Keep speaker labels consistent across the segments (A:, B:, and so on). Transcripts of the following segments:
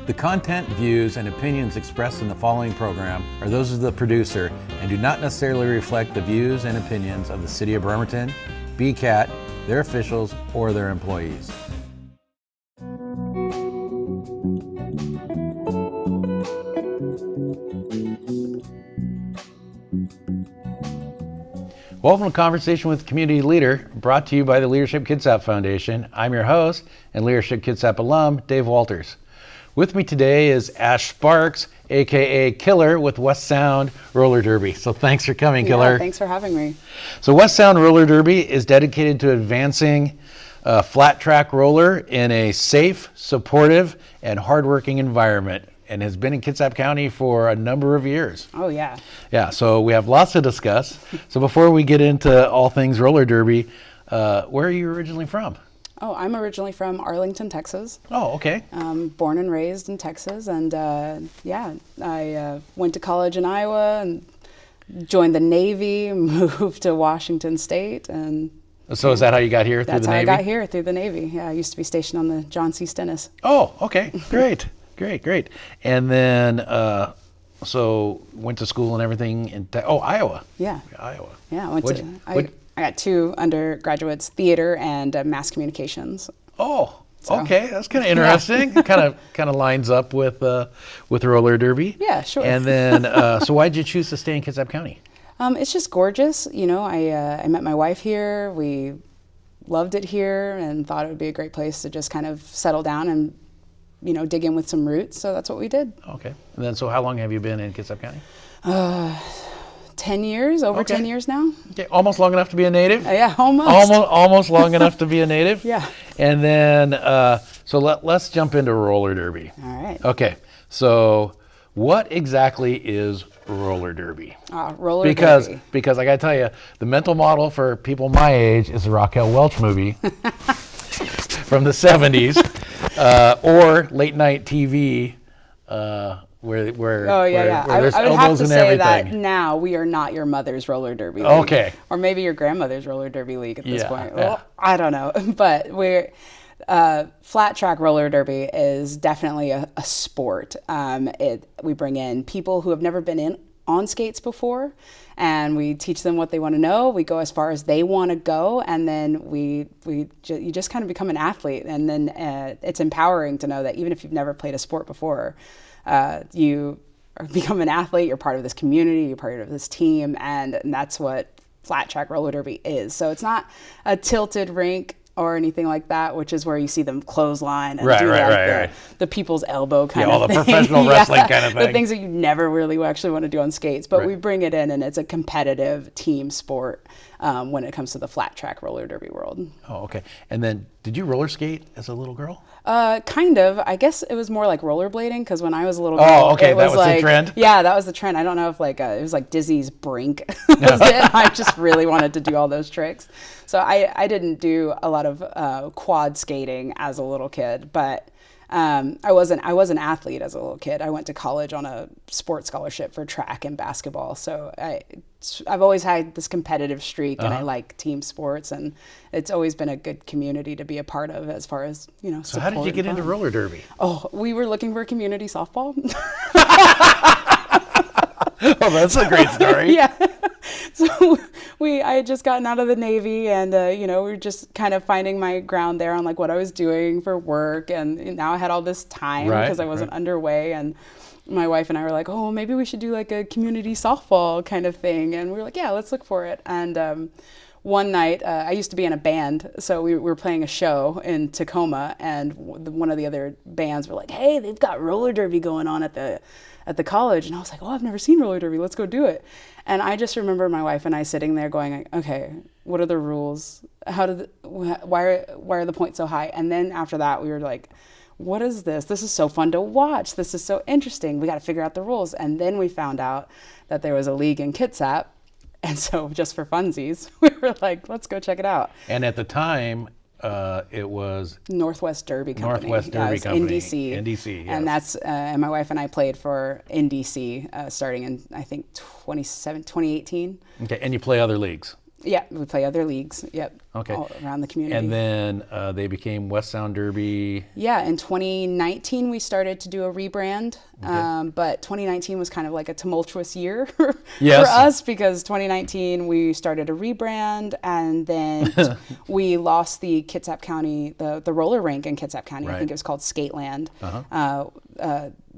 A: The content, views, and opinions expressed in the following program are those of the producer and do not necessarily reflect the views and opinions of the City of Bremerton, BCAT, their officials, or their employees. Welcome to Conversation with Community Leader, brought to you by the Leadership Kitsap Foundation. I'm your host and Leadership Kitsap alum, Dave Walters. With me today is Ash Sparks, aka Killer with WestSound Roller Derby. So thanks for coming, Killer.
B: Yeah, thanks for having me.
A: So WestSound Roller Derby is dedicated to advancing flat track roller in a safe, supportive, and hardworking environment, and has been in Kitsap County for a number of years.
B: Oh, yeah.
A: Yeah, so we have lots to discuss. So before we get into all things roller derby, where are you originally from?
B: Oh, I'm originally from Arlington, Texas.
A: Oh, okay.
B: Born and raised in Texas, and I went to college in Iowa and joined the Navy, moved to Washington State, and
A: so is that how you got here through the Navy?
B: That's how I got here, through the Navy. Yeah, I used to be stationed on the John C. Stennis.
A: Oh, okay, great. Great. And then, so went to school and everything in, Iowa.
B: Yeah.
A: Iowa.
B: Yeah, I got two undergraduates, theater and mass communications.
A: Oh, so, okay, that's kind of interesting. Yeah. kind of lines up with roller derby.
B: Yeah, sure.
A: And then, so why did you choose to stay in Kitsap County?
B: It's just gorgeous. You know, I met my wife here. We loved it here and thought it would be a great place to just kind of settle down and dig in with some roots. So that's what we did.
A: Okay. And then, so how long have you been in Kitsap County?
B: 10 years, over 10 years now.
A: Okay. Almost long enough to be a native?
B: Yeah, almost.
A: Almost long enough to be a native?
B: Yeah.
A: And then, so let's jump into roller derby.
B: All right.
A: Okay. So what exactly is roller derby?
B: Roller derby.
A: Because I got to tell you, the mental model for people my age is the Raquel Welch movie from the 70s. Or late night TV, where there's
B: I would have
A: elbows
B: to
A: and
B: say
A: everything.
B: that now we are not your mother's roller derby league.
A: Okay.
B: Or maybe your grandmother's roller derby league at this point.
A: Yeah.
B: Well, I don't know, but we're flat track roller derby is definitely a sport. We bring in people who have never been on skates before, and we teach them what they want to know. We go as far as they want to go, and then you just kind of become an athlete. And then it's empowering to know that even if you've never played a sport before, you become an athlete. You're part of this community. You're part of this team, and that's what flat track roller derby is. So it's not a tilted rink or anything like that, which is where you see them clothesline and the people's elbow kind of thing.
A: All the professional wrestling kind of thing.
B: The things that you never really actually want to do on skates. But we bring it in, and it's a competitive team sport when it comes to the flat track roller derby world.
A: Oh, okay. And then, did you roller skate as a little girl?
B: Kind of. I guess it was more like rollerblading, because when I was a little girl,
A: that was the trend?
B: Yeah, that was the trend. I don't know if it was like Dizzy's Brink was it. I just really wanted to do all those tricks. So I didn't do a lot of quad skating as a little kid, but I was an athlete as a little kid. I went to college on a sports scholarship for track and basketball. So I've always had this competitive streak, and I like team sports, and it's always been a good community to be a part of as far as,
A: So how did you get into roller derby?
B: Oh, we were looking for community softball.
A: Oh, that's a great story.
B: Yeah. So I had just gotten out of the Navy, and we were just kind of finding my ground there on like what I was doing for work, and now I had all this time because I wasn't underway, and my wife and I were like, oh, maybe we should do like a community softball kind of thing, and we were like, yeah, let's look for it. And one night, I used to be in a band, so we were playing a show in Tacoma, and one of the other bands were like, hey, they've got roller derby going on at the college. And I was like, oh, I've never seen roller derby. Let's go do it. And I just remember my wife and I sitting there going, okay, what are the rules? Why are the points so high? And then after that, we were like, what is this? This is so fun to watch. This is so interesting. We got to figure out the rules. And then we found out that there was a league in Kitsap. And so just for funsies, we were like, let's go check it out.
A: And at the time, it was
B: Northwest Derby Company.
A: NDC.
B: NDC, yes. And that's and my wife and I played for NDC starting in I think 2018.
A: Okay, and you play other leagues.
B: Yeah, we play other leagues. Yep.
A: Okay.
B: All around the community.
A: And then they became WestSound Derby.
B: Yeah, in 2019 we started to do a rebrand, but 2019 was kind of like a tumultuous year for us because 2019 we started a rebrand, and then we lost the Kitsap County, the roller rink in Kitsap County. Right. I think it was called Skateland.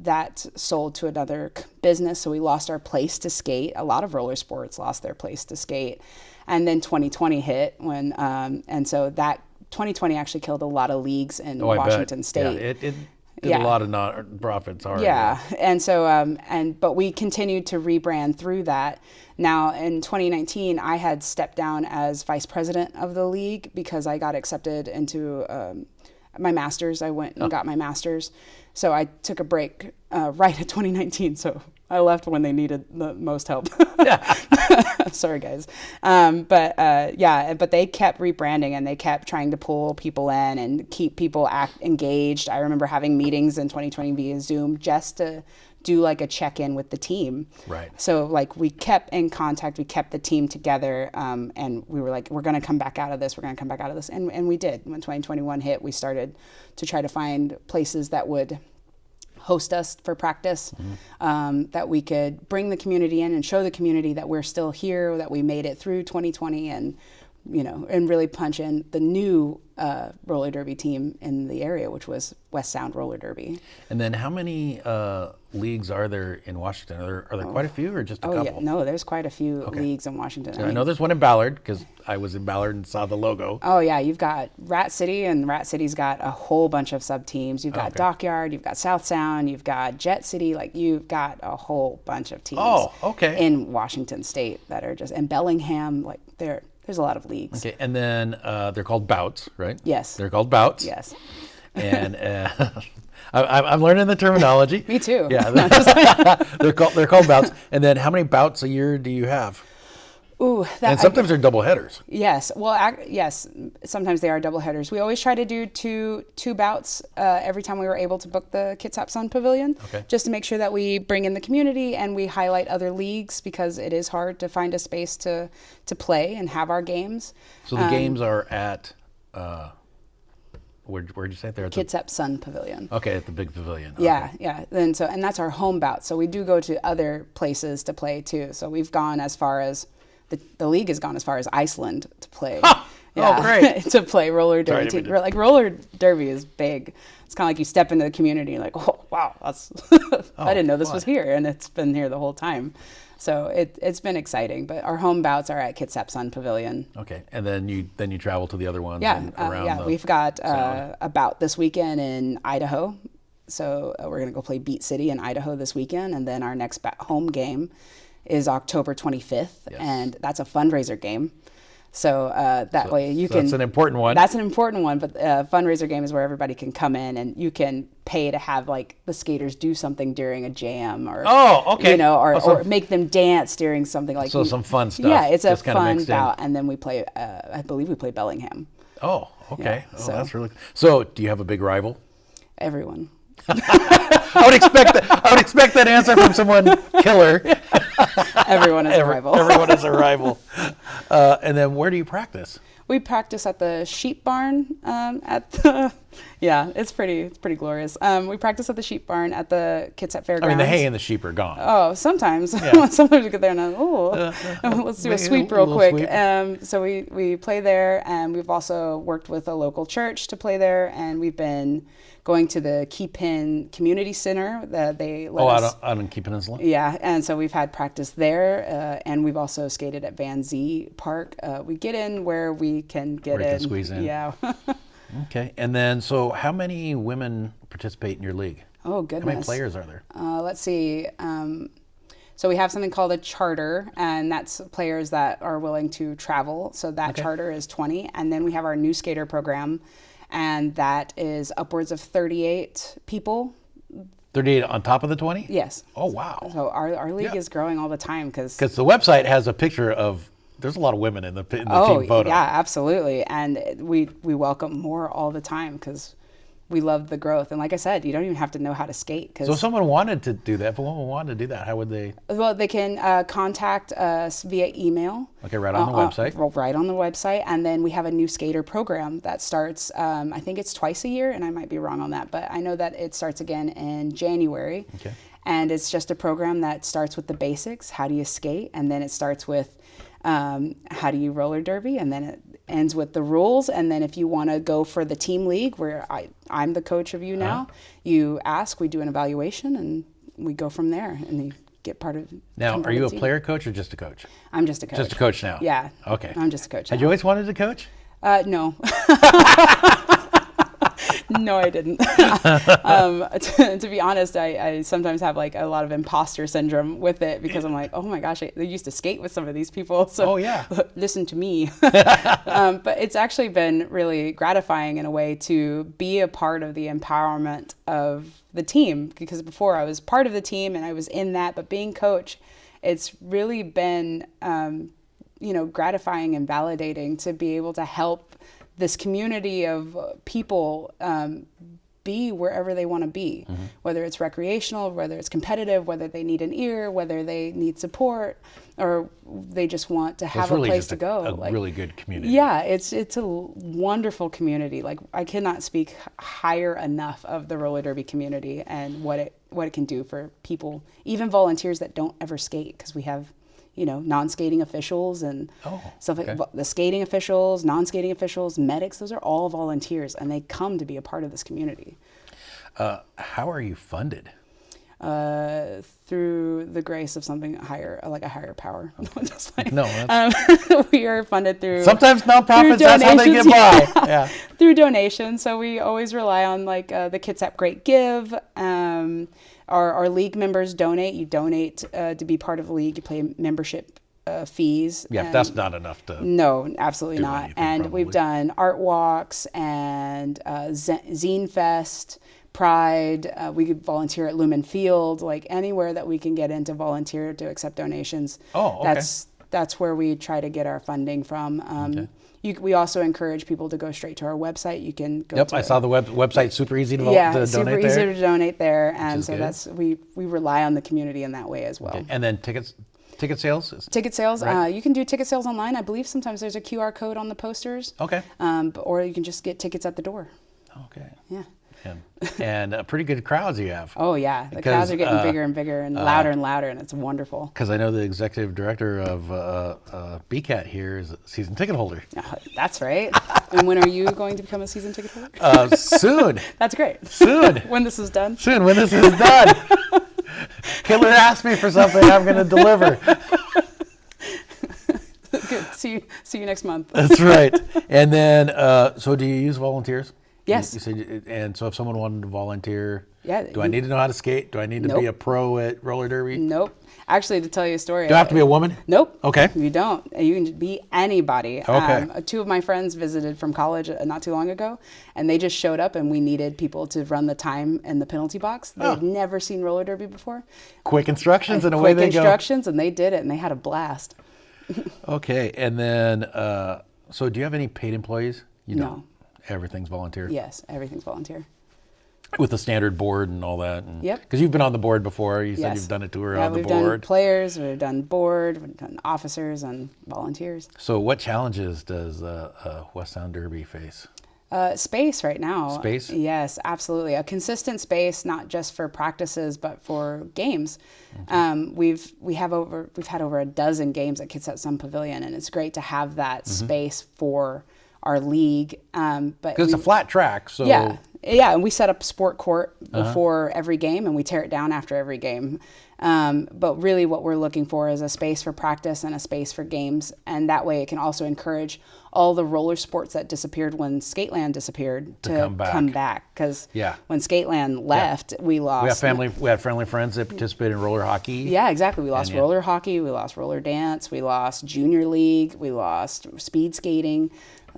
B: That sold to another business, so we lost our place to skate. A lot of roller sports lost their place to skate. And then 2020 hit and so that 2020 actually killed a lot of leagues in Washington State.
A: Yeah, it did a lot of non-profits hard.
B: Yeah, and so but we continued to rebrand through that. Now in 2019, I had stepped down as vice president of the league because I got accepted into my master's. I went and got my master's, so I took a break right at 2019. So I left when they needed the most help. Sorry, guys. But they kept rebranding and they kept trying to pull people in and keep people engaged. I remember having meetings in 2020 via Zoom just to do like a check-in with the team.
A: Right.
B: So like we kept in contact, we kept the team together, and we were like, we're going to come back out of this. We're going to come back out of this. And we did. When 2021 hit, we started to try to find places that would host us for practice, that we could bring the community in and show the community that we're still here, that we made it through 2020, and and really punch in the new roller derby team in the area, which was WestSound Roller Derby.
A: And then how many leagues are there in Washington? Are there quite a few, or just a couple?
B: Yeah, no, there's quite a few leagues in Washington.
A: So I know there's one in Ballard because I was in Ballard and saw the logo.
B: Oh yeah, you've got Rat City, and Rat City's got a whole bunch of sub teams. You've got Dockyard, you've got South Sound, you've got Jet City. Like you've got a whole bunch of teams. In Washington State that are just, and Bellingham, like there's a lot of leagues.
A: Okay, and then they're called bouts, right?
B: Yes.
A: They're called bouts.
B: Yes.
A: And I'm learning the terminology.
B: Me too.
A: Yeah, they're called bouts. And then how many bouts a year do you have?
B: Ooh,
A: and sometimes they're double headers.
B: Yes. Well, yes, sometimes they are double headers. We always try to do two bouts every time we were able to book the Kitsap Sun Pavilion, just to make sure that we bring in the community and we highlight other leagues, because it is hard to find a space to play and have our games.
A: So the games are at where'd you say it there?
B: Kitsap Sun Pavilion.
A: Okay, at the big pavilion.
B: Yeah, yeah. And that's our home bout. So we do go to other places to play too. So we've gone as far as the league has gone as far as Iceland to play.
A: Oh, great.
B: To play roller derby. Like roller derby is big. It's kind of like you step into the community and you're like, oh, wow, that's I didn't know this was here, and it's been here the whole time. So it's been exciting. But our home bouts are at Kitsap Sun Pavilion.
A: Okay, and then you travel to the other ones. Around
B: we've got a bout this weekend in Idaho. So we're gonna go play Beat City in Idaho this weekend, and then our next home game is October 25th, and that's a fundraiser game. So way you can.
A: That's an important one.
B: That's an important one, but fundraiser game is where everybody can come in and you can pay to have like the skaters do something during a jam, or or make them dance during something like.
A: So some fun stuff.
B: Yeah, it's a fun bout, and then we play. I believe we play Bellingham.
A: Oh, okay. Yeah, that's really. So, do you have a big rival?
B: Everyone.
A: I would expect that answer from someone killer.
B: Everyone is a rival.
A: Everyone is a rival. And then where do you practice?
B: We practice at the sheep barn. It's pretty glorious. We practice at the sheep barn at the Kitsap Fairgrounds.
A: I mean, the hay and the sheep are gone.
B: Oh, sometimes. Yeah. Sometimes we get there and let's do a sweep real quick. Sweep. So we play there, and we've also worked with a local church to play there, and we've been going to the Keepin Community Center. They let us
A: out in Key Peninsula.
B: Yeah, and so we've had practice there, and we've also skated at Van Zee Park. We get in where we can get
A: where
B: in.
A: You can squeeze in.
B: Yeah.
A: Okay, and then so how many women participate in your league?
B: Oh goodness.
A: How many players are there?
B: Let's see. So we have something called a charter, and that's players that are willing to travel. So that charter is 20, and then we have our new skater program, and that is upwards of 38 people.
A: 38 on top of the 20?
B: Yes.
A: Oh, wow.
B: So our league is growing all the time because
A: the website has a picture of, there's a lot of women in the team photo.
B: Yeah, absolutely. And we welcome more all the time because we love the growth. And like I said, you don't even have to know how to skate.
A: So if someone wanted to do that, if a woman wanted to do that, how would they?
B: Well, they can contact us via email.
A: Okay, right on the website.
B: Right on the website. And then we have a new skater program that starts, I think it's twice a year, and I might be wrong on that, but I know that it starts again in January.
A: Okay.
B: And it's just a program that starts with the basics. How do you skate? And then it starts with how do you roller derby? And then it ends with the rules. And then if you want to go for the team league, where I'm the coach of you now, you ask, we do an evaluation, and we go from there. And you get part of.
A: Now, are you a player coach or just a coach?
B: I'm just a coach.
A: Just a coach now?
B: Yeah.
A: Okay.
B: I'm just a coach now.
A: Had you always wanted to coach?
B: No. No, I didn't. To be honest, I sometimes have like a lot of imposter syndrome with it, because I'm like, oh my gosh, they used to skate with some of these people. So listen to me. But it's actually been really gratifying in a way to be a part of the empowerment of the team, because before I was part of the team and I was in that, but being coach, it's really been, gratifying and validating to be able to help this community of people be wherever they want to be, whether it's recreational, whether it's competitive, whether they need an ear, whether they need support, or they just want to have a place to go.
A: A really good community.
B: Yeah, it's a wonderful community. Like, I cannot speak higher enough of the roller derby community and what it can do for people, even volunteers that don't ever skate, because we have non-skating officials and stuff like the skating officials, non-skating officials, medics. Those are all volunteers, and they come to be a part of this community.
A: How are you funded?
B: Through the grace of something higher, like a higher power.
A: Okay. No,
B: we are funded through.
A: Sometimes nonprofits, that's how they get by. Yeah.
B: Through donations. So we always rely on like the Kitsap Great Give. Our league members donate. You donate to be part of the league. You pay membership fees.
A: Yeah, that's not enough to.
B: No, absolutely not. And
A: probably.
B: We've done art walks and Zine Fest, Pride. We could volunteer at Lumen Field, like anywhere that we can get into volunteer to accept donations.
A: Oh, okay.
B: That's where we try to get our funding from. We also encourage people to go straight to our website. You can go.
A: Yep, I saw the website. Super easy to donate there.
B: Super easy to donate there, and so that's we rely on the community in that way as well.
A: Okay. And then ticket sales.
B: Ticket sales.
A: Right.
B: You can do ticket sales online. I believe sometimes there's a QR code on the posters.
A: Okay.
B: Or you can just get tickets at the door.
A: Okay.
B: Yeah.
A: And pretty good crowds you have.
B: Oh yeah, the crowds are getting bigger and bigger and louder, and it's wonderful.
A: Because I know the executive director of BCAT here is a season ticket holder.
B: That's right. And when are you going to become a season ticket holder?
A: Soon.
B: That's great.
A: Soon.
B: When this is done.
A: Soon, when this is done. Hitler asked me for something, I'm going to deliver.
B: Good. See you next month.
A: That's right. And then, so do you use volunteers?
B: Yes.
A: You said, and so if someone wanted to volunteer,
B: do
A: I need to know how to skate? Do I need to be a pro at roller derby?
B: Nope. Actually, to tell you a story.
A: Do I have to be a woman?
B: Nope.
A: Okay.
B: You don't. You can be anybody.
A: Okay.
B: Two of my friends visited from college not too long ago, and they just showed up, and we needed people to run the time in the penalty box. They had never seen roller derby before.
A: Quick instructions and away they go.
B: Quick instructions, and they did it, and they had a blast.
A: Okay. And then, so do you have any paid employees? You don't.
B: No.
A: Everything's volunteer?
B: Yes, everything's volunteer.
A: With the standard board and all that?
B: Yep.
A: Because you've been on the board before. You said you've done a tour on the
B: we've
A: board.
B: Done players, we've done board, we've done officers and volunteers.
A: So what challenges does WestSound Derby face?
B: Space right now.
A: Space?
B: Yes, absolutely. A consistent space, not just for practices, but for games. Okay. We've had over a dozen games at Kitsap Sun Pavilion, and it's great to have that space for our league. But
A: because it's a flat track, so
B: yeah, and we set up sport court before every game, and we tear it down after every game. But really what we're looking for is a space for practice and a space for games, and that way it can also encourage all the roller sports that disappeared when Skateland disappeared to come back. Because when Skateland left, we lost.
A: We had family friends that participated in roller hockey.
B: Yeah, exactly. We lost roller hockey, we lost roller dance, we lost junior league, we lost speed skating.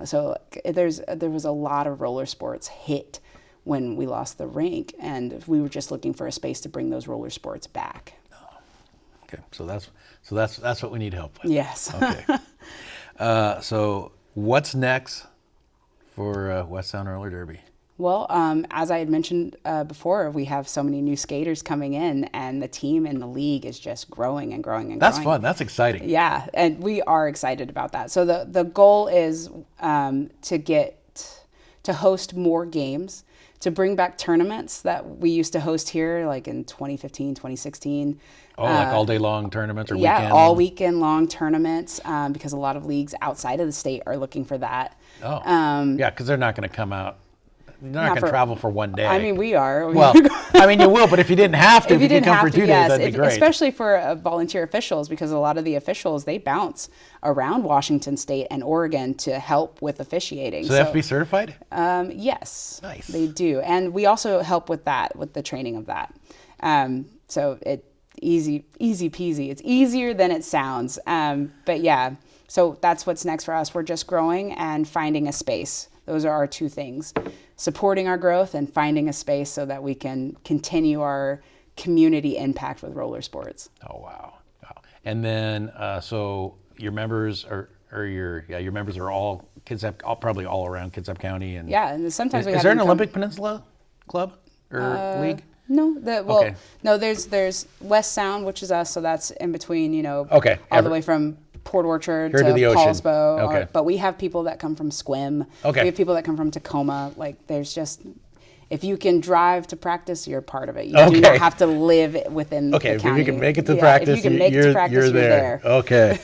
B: So there was a lot of roller sports hit when we lost the rink, and we were just looking for a space to bring those roller sports back.
A: Oh, okay, so that's what we need help with.
B: Yes.
A: Okay. So what's next for WestSound Roller Derby?
B: Well, as I had mentioned before, we have so many new skaters coming in, and the team in the league is just growing and growing and
A: That's
B: growing.
A: fun. That's exciting.
B: Yeah, and we are excited about that. So the goal is to host more games, to bring back tournaments that we used to host here, like in 2015, 2016.
A: Oh, like all day long tournaments or
B: Yeah,
A: weekend?
B: all weekend long tournaments, because a lot of leagues outside of the state are looking for that.
A: Oh, yeah, because they're not going to come out. They're not going to
B: for-
A: travel for one day.
B: I mean, we are.
A: Well, I mean, you will, but if you didn't have to, if you could come for 2 days,
B: yes,
A: that'd be great.
B: Especially for volunteer officials, because a lot of the officials, they bounce around Washington State and Oregon to help with officiating.
A: So they have to be certified?
B: Yes,
A: Nice.
B: they do. And we also help with that, with the training of that. So easy peasy. It's easier than it sounds. But yeah, so that's what's next for us. We're just growing and finding a space. Those are our two things: supporting our growth and finding a space so that we can continue our community impact with roller sports.
A: Oh, wow. And then, so your members your members are all Kitsap, probably all around Kitsap County. And
B: Yeah, and sometimes we have
A: is there an
B: them come-
A: Olympic Peninsula club or league?
B: No,
A: Okay.
B: no. There's WestSound, which is us, so that's in between,
A: Okay.
B: all the way from Port Orchard
A: Here to the ocean.
B: Paulsbo.
A: Okay.
B: But we have people that come from Sequim.
A: Okay.
B: We have people that come from Tacoma. Like, there's just, if you can drive to practice, you're part of it. You do
A: Okay.
B: not have to live within the
A: Okay, if
B: county.
A: you can make it to
B: Yeah,
A: practice,
B: if you can make it to practice,
A: you're
B: you're there.
A: Okay.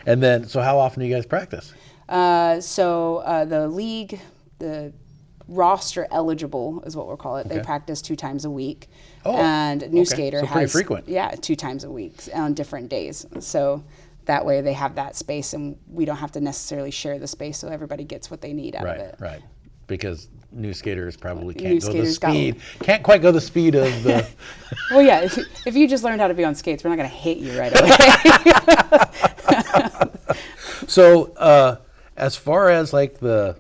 A: And then, so how often do you guys practice?
B: The league, the roster eligible is what we'll call it. They
A: Okay.
B: practice 2 times a week.
A: Oh,
B: And new
A: okay.
B: skater
A: So
B: has
A: pretty frequent.
B: Yeah, 2 times a week on different days. So that way they have that space, and we don't have to necessarily share the space, so everybody gets what they need out of it.
A: Right. Because new skaters probably
B: New
A: can't go the
B: skaters got-
A: speed. Can't quite go the speed of the.
B: Well, yeah, if you just learned how to be on skates, we're not going to hit you right away.
A: So, as far as like the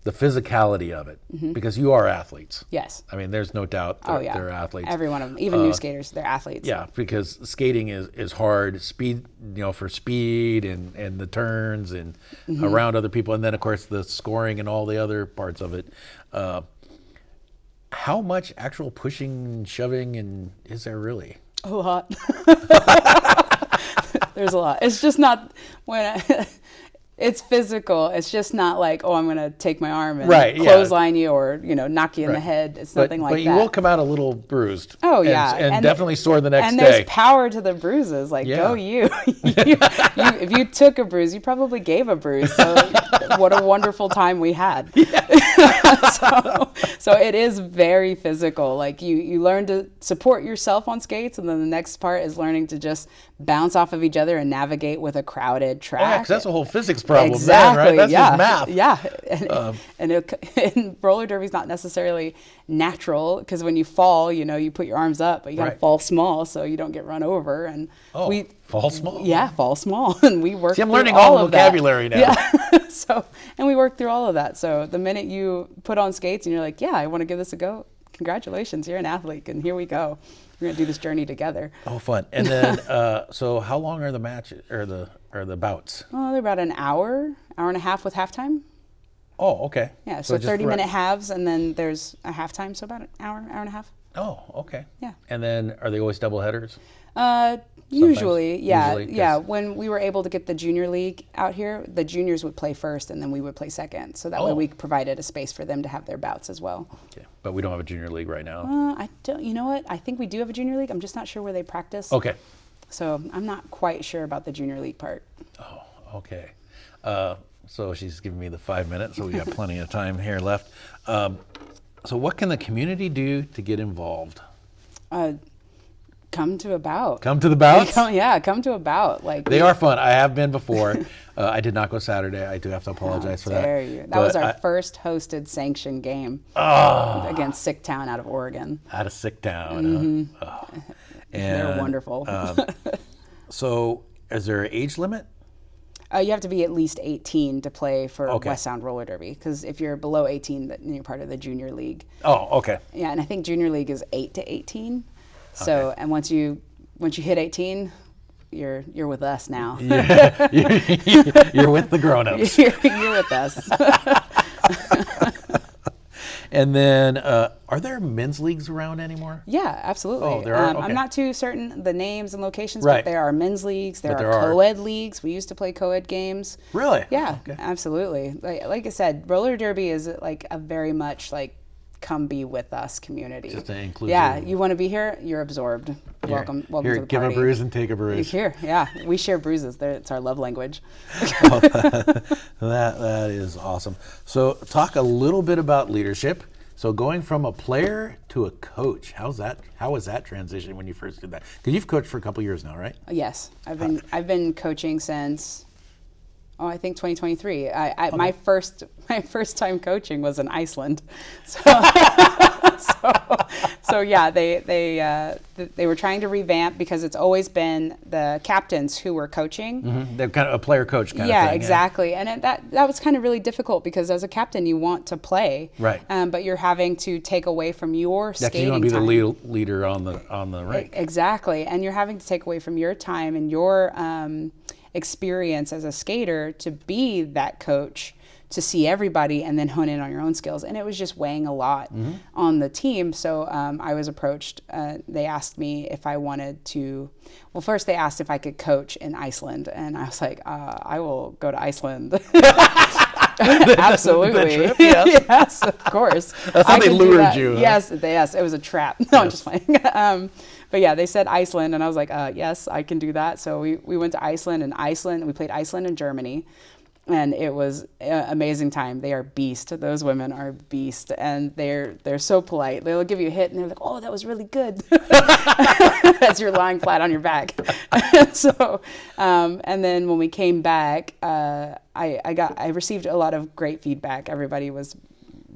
A: physicality of it, because you are athletes.
B: Yes.
A: I mean, there's no doubt
B: Oh, yeah.
A: they're athletes.
B: Every one of them, even new skaters, they're athletes.
A: Yeah, because skating is hard. Speed, for speed and the turns and around other people, and then of course the scoring and all the other parts of it. How much actual pushing and shoving and is there really?
B: A lot. There's a lot. It's just not it's physical. It's just not like, oh, I'm going to take my arm and clothesline you or, knock you in the head. It's nothing like that.
A: But you will come out a little bruised.
B: Oh, yeah.
A: And definitely sore the next
B: and
A: day.
B: And there's power to the bruises. Like, go you. If you took a bruise, you probably gave a bruise. So what a wonderful time we had. So it is very physical. Like, you learn to support yourself on skates, and then the next part is learning to just bounce off of each other and navigate with a crowded track.
A: Oh, yeah, because that's a whole physics problem.
B: Exactly.
A: Then, right? That's just math.
B: Yeah. And roller derby is not necessarily natural, because when you fall, you put your arms up, but you got to fall small so you don't get run over. And
A: fall small.
B: Yeah, fall small. And we work.
A: See, I'm
B: through
A: learning
B: all
A: the
B: of that.
A: vocabulary now.
B: Yeah. And we work through all of that. So the minute you put on skates and you're like, yeah, I want to give this a go. Congratulations, you're an athlete, and here we go. We're gonna do this journey together.
A: Oh, fun! And then, so how long are the matches or the bouts?
B: Oh, they're about an hour and a half with halftime.
A: Oh, okay.
B: Yeah, so 30-minute halves, and then there's a halftime, so about an hour and a half.
A: Oh, okay.
B: Yeah.
A: And then, are they always double headers?
B: Usually, yeah.
A: Usually,
B: yeah. When we were able to get the junior league out here, the juniors would play first, and then we would play second. So that way we provided a space for them to have their bouts as well.
A: Okay. But we don't have a junior league right now.
B: I don't. You know what? I think we do have a junior league. I'm just not sure where they practice.
A: Okay.
B: So I'm not quite sure about the junior league part.
A: Oh, okay. So she's giving me the 5 minutes, so we got plenty of time here left. So what can the community do to get involved?
B: Come to a bout.
A: Come to the bouts?
B: Come to a bout. Like,
A: they are fun. I have been before. I did not go Saturday. I do have to apologize for that.
B: That was our first hosted sanctioned game against Sicktown out of Oregon.
A: Out of Sicktown.
B: They're wonderful.
A: So is there an age limit?
B: You have to be at least 18 to play for
A: Okay.
B: WestSound Roller Derby, because if you're below 18, then you're part of the junior league.
A: Oh, okay.
B: Yeah, and I think junior league is 8 to 18. So, and once you hit 18, you're with us now.
A: You're with the grown-ups.
B: You're with us.
A: And then, are there men's leagues around anymore?
B: Yeah, absolutely.
A: Oh, there are? Okay.
B: I'm not too certain the names and locations,
A: Right.
B: but there are men's leagues. There
A: But
B: are co-ed leagues. We used to play co-ed games.
A: Really?
B: Yeah,
A: Okay.
B: absolutely. Like I said, roller derby is like a very much like come be with us community.
A: Just an inclusive.
B: Yeah, you want to be here, you're absorbed. Welcome to the party.
A: Give a bruise and take a bruise.
B: Here, yeah, we share bruises. It's our love language.
A: That is awesome. So talk a little bit about leadership. So going from a player to a coach, how was that transition when you first did that? Because you've coached for a couple years now, right?
B: Yes, I've been coaching since I think 2023.
A: Okay.
B: My first time coaching was in Iceland, so yeah, they were trying to revamp because it's always been the captains who were coaching.
A: Mm-hmm. They're kind of a player coach kind of thing.
B: Yeah, exactly. And that was kind of really difficult because as a captain you want to play,
A: right?
B: But you're having to take away from your skating
A: you want to be
B: time.
A: the leader on the rink.
B: Exactly, and you're having to take away from your time and your experience as a skater to be that coach, to see everybody and then hone in on your own skills. And it was just weighing a lot on the team. So I was approached. They asked me if I wanted to, well, first they asked if I could coach in Iceland. And I was like, I will go to Iceland. Absolutely.
A: Trip, yes.
B: Yes, of course.
A: That's how they lured you. Huh?
B: Yes, it was a trap. No, I'm just playing. But yeah, they said Iceland, and I was like, yes, I can do that. So we went to Iceland, we played Iceland and Germany, and it was an amazing time. They are beast. Those women are beast, and they're so polite. They'll give you a hit, and they're like, oh, that was really good, as you're lying flat on your back. So, and then when we came back, I received a lot of great feedback. Everybody was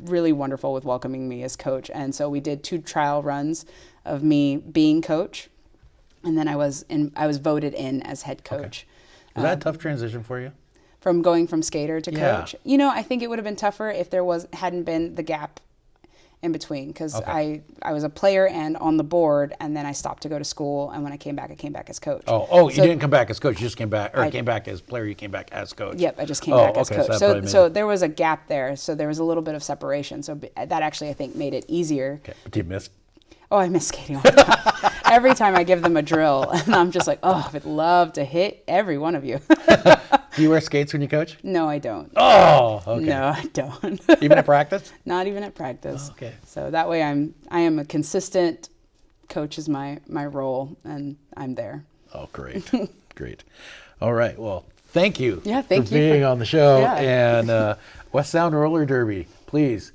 B: really wonderful with welcoming me as coach, and so we did 2 trial runs of me being coach, and then I was voted in as head coach.
A: Okay. Was that a tough transition for you?
B: From going from skater to coach? You know, I think it would have been tougher if there hadn't been the gap in between, because I was a player and on the board, and then I stopped to go to school, and when I came back as coach.
A: So, you didn't come back as coach, you just came back, or came back as player, you came back as coach.
B: Yep, I just came back as coach.
A: So
B: there was a gap there, so there was a little bit of separation, so that actually I think made it easier.
A: Okay, but you missed?
B: Oh, I miss skating all the time. Every time I give them a drill, and I'm just like, oh, I would love to hit every one of you.
A: Do you wear skates when you coach?
B: No, I don't.
A: Oh, okay.
B: No, I don't.
A: Even at practice?
B: Not even at practice.
A: Oh, okay.
B: So that way I am a consistent coach is my role, and I'm there.
A: Oh, great. Great. All right. Well, thank you
B: for
A: being on the show.
B: Yeah.
A: And WestSound Roller Derby, please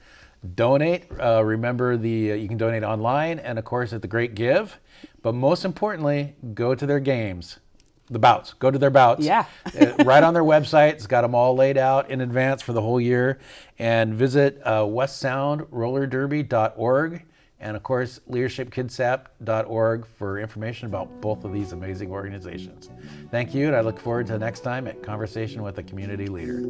A: donate. Remember, you can donate online and, of course, at the Great Give. But most importantly, go to their games. The bouts. Go to their bouts.
B: Yeah.
A: Right on their website. It's got them all laid out in advance for the whole year. And visit westsoundrollerderby.org. And, of course, leadershipkitsap.org for information about both of these amazing organizations. Thank you, and I look forward to the next time at Conversation with a Community Leader.